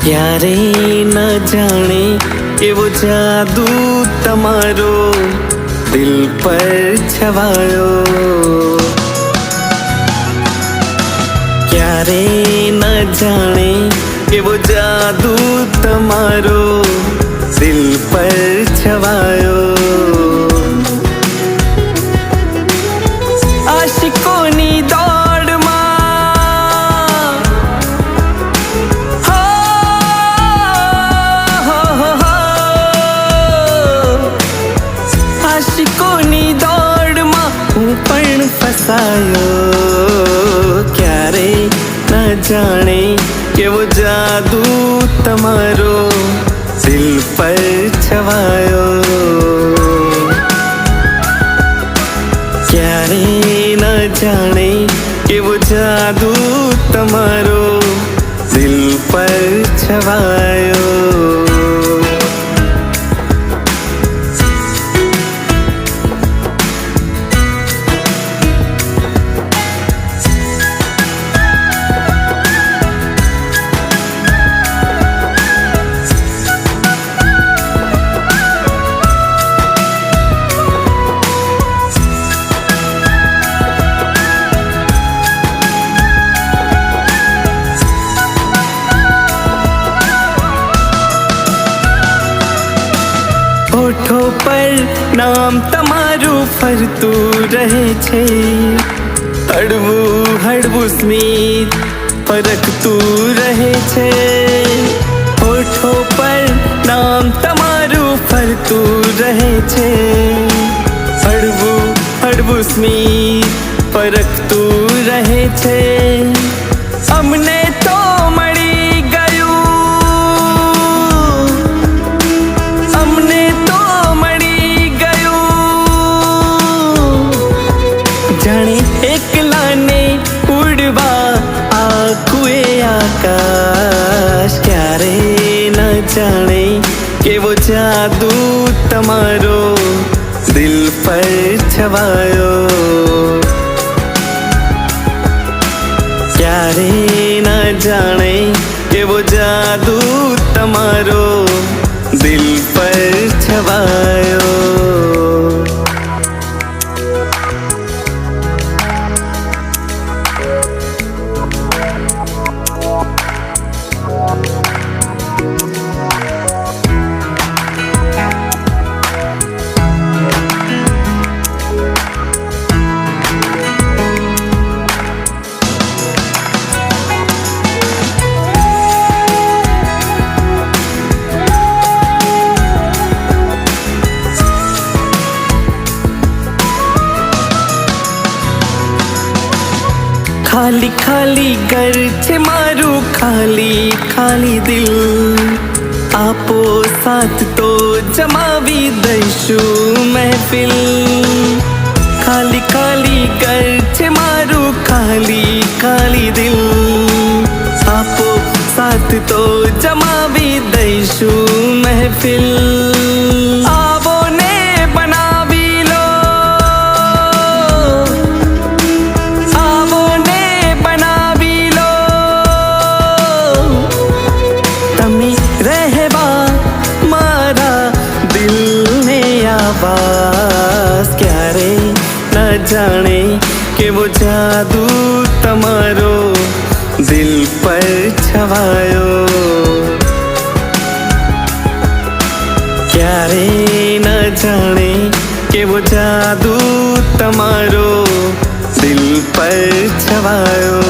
ક્યારે ન જાણે એવો જાદુ તમારો દિલ પર છવાયો, ક્યારે ન જાણે એવો જાદુ તમારો દિલ પર છવાયો। આશિકોની દોડમાં આશિકોની દોડમાં હું પણ ફસાયો, ક્યારે ન જાણે કેવો જાદુ તમારો દિલ પર છવાયો, ક્યારે ન જાણે કેવો જાદુ તમારો દિલ પર છવાયો। होठों पर नाम तमारू फरતું રહે છે, હળવું હળવું સ્મિત ફરકતું રહે છે। હોઠોं પર નામ તમારું ફરતું રહે છે, હળવું હળવું સ્મિત ફરકતું રહે છે। અમને તો મળી ગયું, અમને તો મળી ગયું, જાણે એકલાને ઉડવા આખું આકાશ, ક્યારે ન જાણે કેવો જાદુ તમારો દિલ પર છવાયો, ક્યારે ન જાણે કેવો જાદુ તમારો દિલ પર છવાયો। ખાલી ખાલી ઘર છે મારું, ખાલી ખાલી દિલ, આપો સાથ તો જમાવી દઈશું મહેફિલ। ખાલી ખાલી ઘર છે મારું, ખાલી ખાલી દિલ, આપો સાથ તો જમાવી દઈશું મહેફિલ। આવો ને બનાવી લો, ક્યારે ન જાણે કેવો જાદુ તમારો દિલ પર છવાયો, ક્યારે ન જાણે કેવો જાદુ તમારો દિલ પર છવાયો।